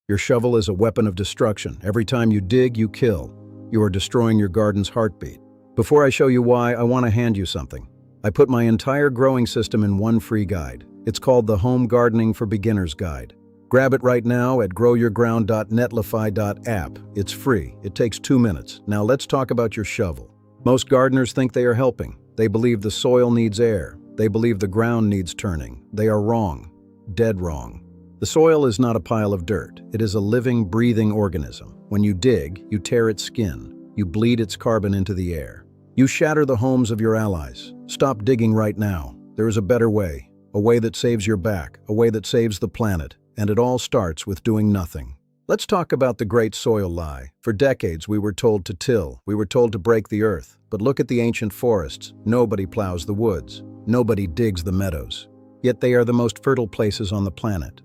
Your shovel is a weapon of destruction. Every time you dig, you kill. You are destroying your garden's heartbeat. Before I show you why, I want to hand you something. I put my entire growing system in one free guide. It's called the Home Gardening for Beginners Guide. Grab it right now at growyourground.netlify.app. It's free. It takes 2 minutes. Now let's talk about your shovel. Most gardeners think they are helping. They believe the soil needs air. They believe the ground needs turning. They are wrong. Dead wrong. The soil is not a pile of dirt. It is a living, breathing organism. When you dig, you tear its skin. You bleed its carbon into the air. You shatter the homes of your allies. Stop digging right now. There is a better way. A way that saves your back. A way that saves the planet. And it all starts with doing nothing. Let's talk about the great soil lie. For decades, we were told to till. We were told to break the earth. But look at the ancient forests. Nobody plows the woods. Nobody digs the meadows. Yet they are the most fertile places on the planet.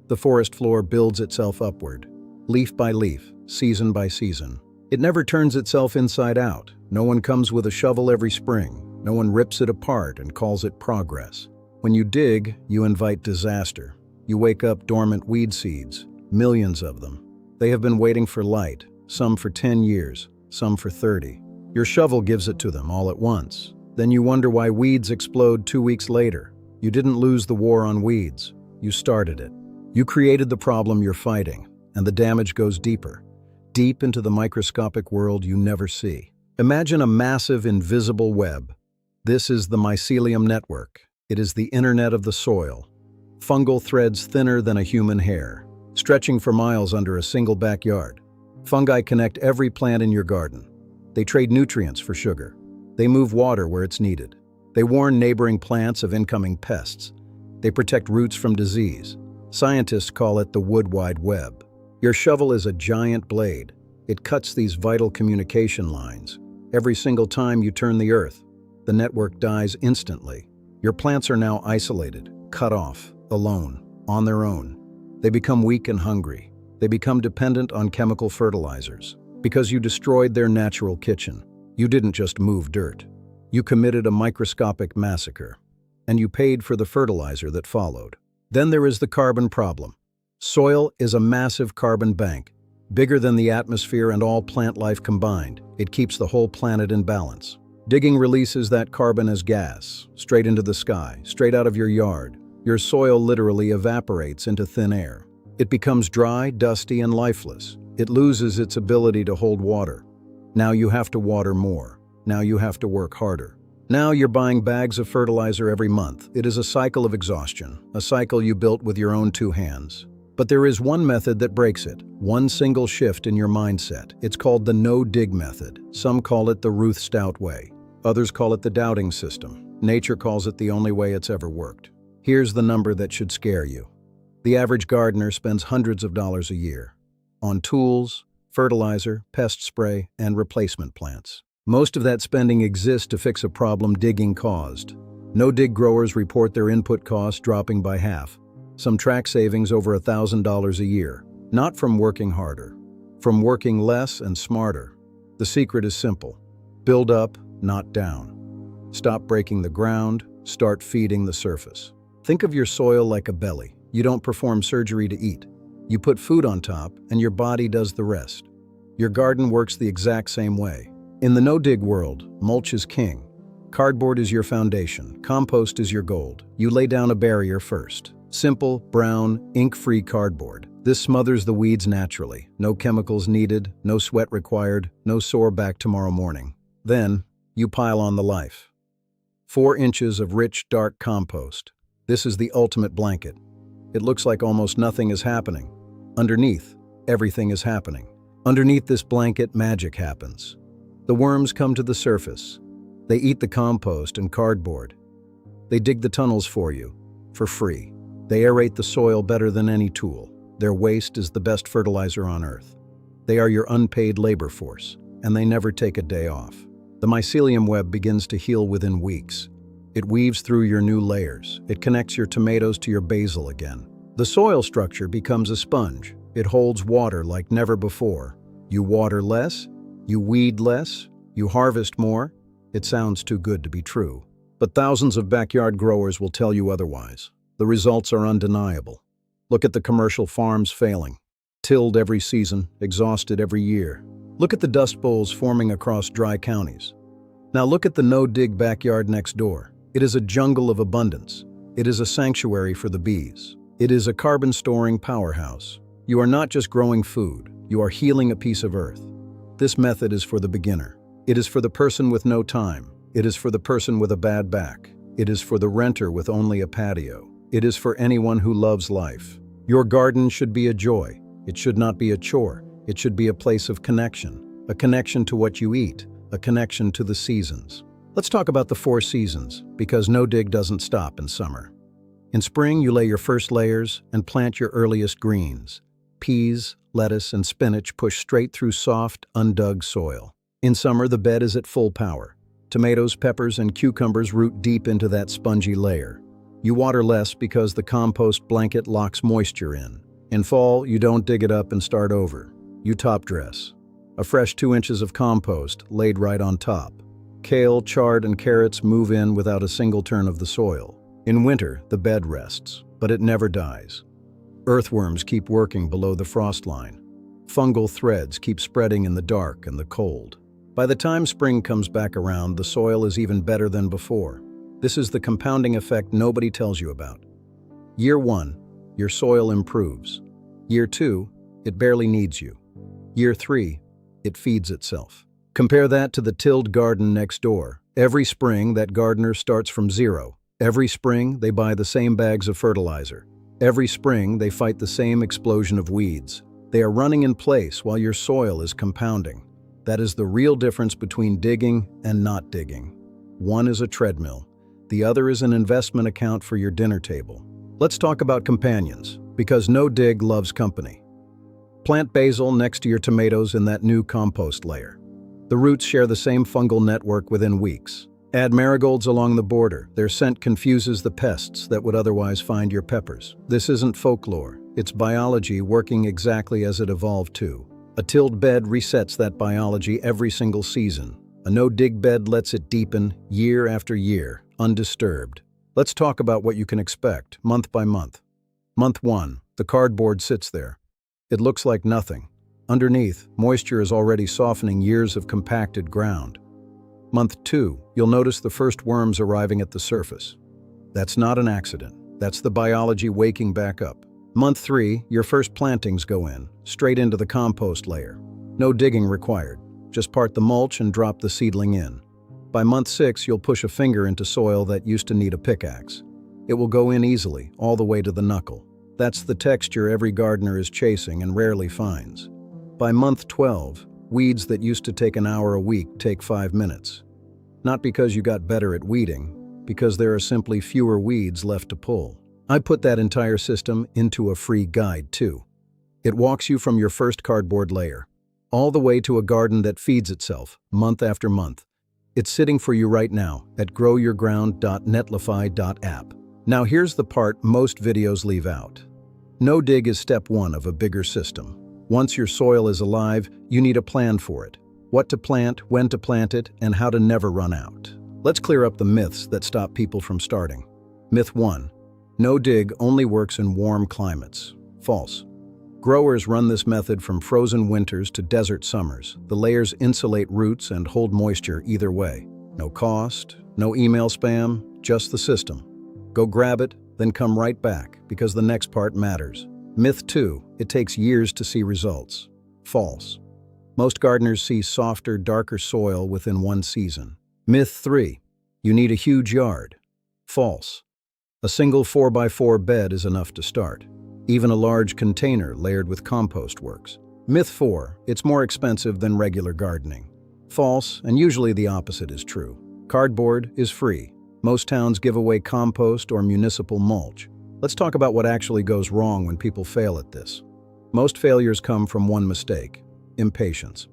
The forest floor builds itself upward, leaf by leaf, season by season. It never turns itself inside out. No one comes with a shovel every spring. No one rips it apart and calls it progress. When you dig, you invite disaster. You wake up dormant weed seeds, millions of them. They have been waiting for light, some for 10 years, some for 30. Your shovel gives it to them all at once. Then you wonder why weeds explode 2 weeks later. You didn't lose the war on weeds. You started it. You created the problem you're fighting, and the damage goes deeper, deep into the microscopic world you never see. Imagine a massive, invisible web. This is the mycelium network. It is the internet of the soil. Fungal threads thinner than a human hair, stretching for miles under a single backyard. Fungi connect every plant in your garden. They trade nutrients for sugar. They move water where it's needed. They warn neighboring plants of incoming pests. They protect roots from disease. Scientists call it the wood wide web. Your shovel is a giant blade. It cuts these vital communication lines. Every single time you turn the earth, the network dies instantly. Your plants are now isolated, cut off, alone, on their own. They become weak and hungry. They become dependent on chemical fertilizers. Because you destroyed their natural kitchen. You didn't just move dirt. You committed a microscopic massacre. And you paid for the fertilizer that followed. Then there is the carbon problem. Soil is a massive carbon bank, bigger than the atmosphere and all plant life combined. It keeps the whole planet in balance. Digging releases that carbon as gas, straight into the sky, straight out of your yard. Your soil literally evaporates into thin air. It becomes dry, dusty, and lifeless. It loses its ability to hold water. Now you have to water more. Now you have to work harder. Now you're buying bags of fertilizer every month. It is a cycle of exhaustion, a cycle you built with your own 2 hands. But there is one method that breaks it, one single shift in your mindset. It's called the no-dig method. Some call it the Ruth Stout way. Others call it the doubting system. Nature calls it the only way it's ever worked. Here's the number that should scare you. The average gardener spends hundreds of dollars a year on tools, fertilizer, pest spray, and replacement plants. Most of that spending exists to fix a problem digging caused. No-dig growers report their input costs dropping by half. Some track savings over $1,000 a year. Not from working harder, from working less and smarter. The secret is simple. Build up, not down. Stop breaking the ground, start feeding the surface. Think of your soil like a belly. You don't perform surgery to eat. You put food on top, and your body does the rest. Your garden works the exact same way. In the no-dig world, mulch is king. Cardboard is your foundation. Compost is your gold. You lay down a barrier first. Simple, brown, ink-free cardboard. This smothers the weeds naturally. No chemicals needed, no sweat required, no sore back tomorrow morning. Then, you pile on the life. 4 inches of rich, dark compost. This is the ultimate blanket. It looks like almost nothing is happening. Underneath, everything is happening. Underneath this blanket, magic happens. The worms come to the surface. They eat the compost and cardboard. They dig the tunnels for you, for free. They aerate the soil better than any tool. Their waste is the best fertilizer on earth. They are your unpaid labor force, and they never take a day off. The mycelium web begins to heal within weeks. It weaves through your new layers. It connects your tomatoes to your basil again. The soil structure becomes a sponge. It holds water like never before. You water less, you weed less, you harvest more. It sounds too good to be true. But thousands of backyard growers will tell you otherwise. The results are undeniable. Look at the commercial farms failing. tilled every season, exhausted every year. Look at the dust bowls forming across dry counties. Now look at the no-dig backyard next door. It is a jungle of abundance. It is a sanctuary for the bees. It is a carbon-storing powerhouse. You are not just growing food, you are healing a piece of earth. This method is for the beginner. It is for the person with no time. It is for the person with a bad back. It is for the renter with only a patio. It is for anyone who loves life. Your garden should be a joy. It should not be a chore. It should be a place of connection. A connection to what you eat. A connection to the seasons. Let's talk about the 4 seasons, because no-dig doesn't stop in summer. In spring, you lay your first layers and plant your earliest greens. Peas, lettuce, and spinach push straight through soft, undug soil. In summer, the bed is at full power. Tomatoes, peppers, and cucumbers root deep into that spongy layer. You water less because the compost blanket locks moisture in. In fall, you don't dig it up and start over. You top dress. A fresh 2 inches of compost laid right on top. Kale, chard, and carrots move in without a single turn of the soil. In winter, the bed rests, but it never dies. Earthworms keep working below the frost line. Fungal threads keep spreading in the dark and the cold. By the time spring comes back around, the soil is even better than before. This is the compounding effect nobody tells you about. Year 1, your soil improves. Year 2, it barely needs you. Year 3, it feeds itself. Compare that to the tilled garden next door. Every spring, that gardener starts from zero. Every spring, they buy the same bags of fertilizer. Every spring, they fight the same explosion of weeds. They are running in place while your soil is compounding. That is the real difference between digging and not digging. One is a treadmill. The other is an investment account for your dinner table. Let's talk about companions, because no-dig loves company. Plant basil next to your tomatoes in that new compost layer. The roots share the same fungal network within weeks. Add marigolds along the border. Their scent confuses the pests that would otherwise find your peppers. This isn't folklore. It's biology working exactly as it evolved to. A tilled bed resets that biology every single season. A no-dig bed lets it deepen year after year, undisturbed. Let's talk about what you can expect, month by month. Month 1, the cardboard sits there. It looks like nothing. Underneath, moisture is already softening years of compacted ground. Month 2, you'll notice the first worms arriving at the surface. That's not an accident. That's the biology waking back up. Month 3, your first plantings go in, straight into the compost layer. No digging required. Just part the mulch and drop the seedling in. By month 6, you'll push a finger into soil that used to need a pickaxe. It will go in easily, all the way to the knuckle. That's the texture every gardener is chasing and rarely finds. By month 12, weeds that used to take an hour a week take 5 minutes. Not because you got better at weeding, because there are simply fewer weeds left to pull. I put that entire system into a free guide too. It walks you from your first cardboard layer, all the way to a garden that feeds itself, month after month. It's sitting for you right now at growyourground.netlify.app. Now here's the part most videos leave out. No dig is step 1 of a bigger system. Once your soil is alive, you need a plan for it. What to plant, when to plant it, and how to never run out. Let's clear up the myths that stop people from starting. Myth 1. No dig only works in warm climates. False. Growers run this method from frozen winters to desert summers. The layers insulate roots and hold moisture either way. No cost, no email spam, just the system. Go grab it, then come right back, because the next part matters. Myth 2. It takes years to see results. False. Most gardeners see softer, darker soil within 1 season. Myth 3. You need a huge yard. False. A single 4x4 bed is enough to start. Even a large container layered with compost works. Myth 4. It's more expensive than regular gardening. False, and usually the opposite is true. Cardboard is free. Most towns give away compost or municipal mulch. Let's talk about what actually goes wrong when people fail at this. Most failures come from one mistake: impatience.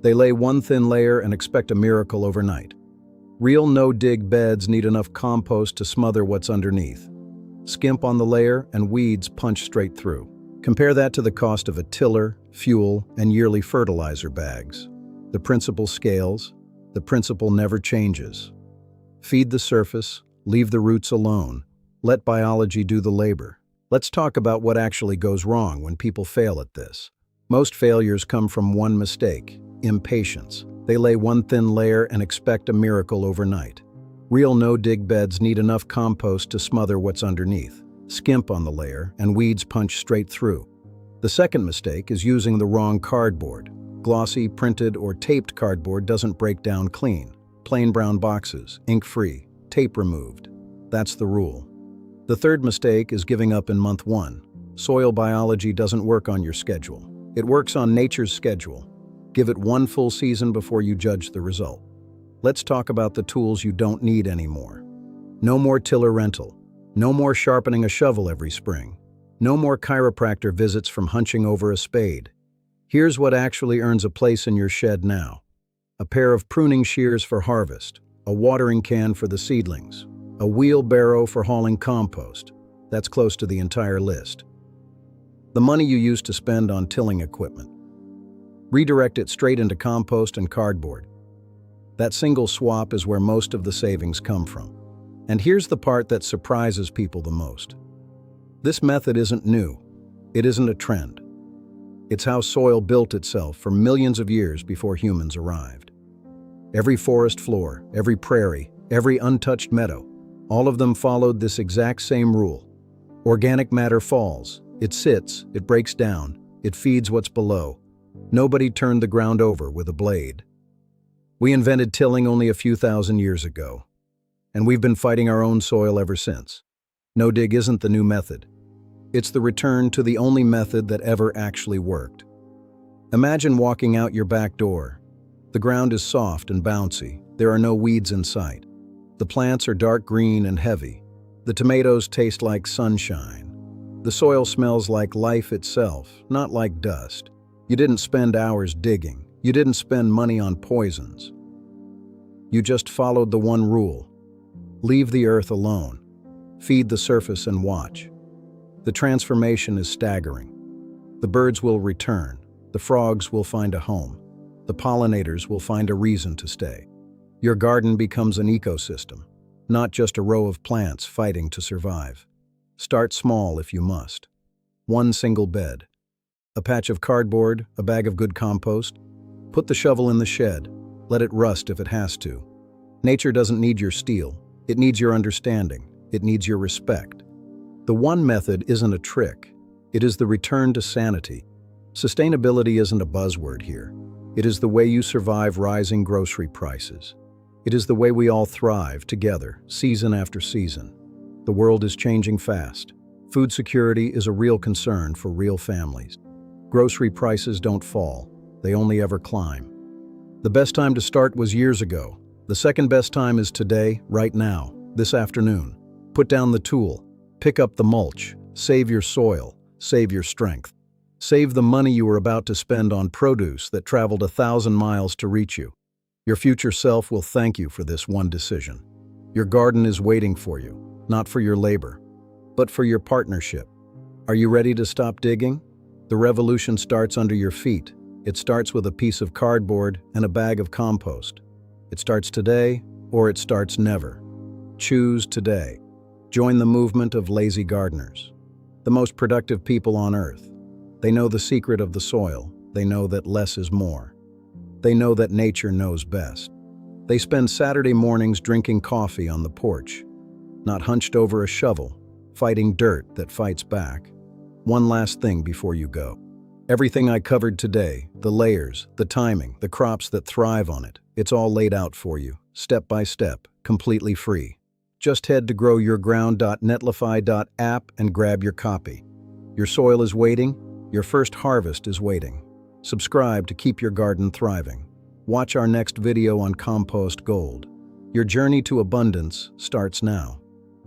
They lay one thin layer and expect a miracle overnight. Real no-dig beds need enough compost to smother what's underneath. Skimp on the layer and weeds punch straight through. Compare that to the cost of a tiller, fuel, and yearly fertilizer bags. The principle scales. The principle never changes. Feed the surface, leave the roots alone. Let biology do the labor. Let's talk about what actually goes wrong when people fail at this. Most failures come from one mistake: impatience. They lay one thin layer and expect a miracle overnight. Real no-dig beds need enough compost to smother what's underneath. Skimp on the layer, and weeds punch straight through. The second mistake is using the wrong cardboard. Glossy, printed, or taped cardboard doesn't break down clean. Plain brown boxes, ink-free, tape removed. That's the rule. The third mistake is giving up in month 1. Soil biology doesn't work on your schedule. It works on nature's schedule. Give it one full season before you judge the result. Let's talk about the tools you don't need anymore. No more tiller rental. No more sharpening a shovel every spring. No more chiropractor visits from hunching over a spade. Here's what actually earns a place in your shed now. A pair of pruning shears for harvest. A watering can for the seedlings. A wheelbarrow for hauling compost. That's close to the entire list. The money you used to spend on tilling equipment. Redirect it straight into compost and cardboard. That single swap is where most of the savings come from. And here's the part that surprises people the most. This method isn't new. It isn't a trend. It's how soil built itself for millions of years before humans arrived. Every forest floor, every prairie, every untouched meadow, all of them followed this exact same rule. Organic matter falls. It sits, it breaks down, it feeds what's below. Nobody turned the ground over with a blade. We invented tilling only a few thousand years ago, and we've been fighting our own soil ever since. No-dig isn't the new method. It's the return to the only method that ever actually worked. Imagine walking out your back door. The ground is soft and bouncy. There are no weeds in sight. The plants are dark green and heavy. The tomatoes taste like sunshine. The soil smells like life itself, not like dust. You didn't spend hours digging. You didn't spend money on poisons. You just followed the one rule. Leave the earth alone. Feed the surface and watch. The transformation is staggering. The birds will return. The frogs will find a home. The pollinators will find a reason to stay. Your garden becomes an ecosystem, not just a row of plants fighting to survive. Start small if you must. One single bed. A patch of cardboard, a bag of good compost. Put the shovel in the shed. Let it rust if it has to. Nature doesn't need your steel. It needs your understanding. It needs your respect. The one method isn't a trick. It is the return to sanity. Sustainability isn't a buzzword here. It is the way you survive rising grocery prices. It is the way we all thrive together, season after season. The world is changing fast. Food security is a real concern for real families. Grocery prices don't fall. They only ever climb. The best time to start was years ago. The second best time is today, right now, this afternoon. Put down the tool. Pick up the mulch. Save your soil. Save your strength. Save the money you were about to spend on produce that traveled 1,000 miles to reach you. Your future self will thank you for this one decision. Your garden is waiting for you, not for your labor, but for your partnership. Are you ready to stop digging? The revolution starts under your feet. It starts with a piece of cardboard and a bag of compost. It starts today, or it starts never. Choose today. Join the movement of lazy gardeners, the most productive people on earth. They know the secret of the soil. They know that less is more. They know that nature knows best. They spend Saturday mornings drinking coffee on the porch, not hunched over a shovel, fighting dirt that fights back. One last thing before you go. Everything I covered today, the layers, the timing, the crops that thrive on it, it's all laid out for you, step by step, completely free. Just head to growyourground.netlify.app and grab your copy. Your soil is waiting. Your first harvest is waiting. Subscribe to keep your garden thriving. Watch our next video on compost gold. Your journey to abundance starts now.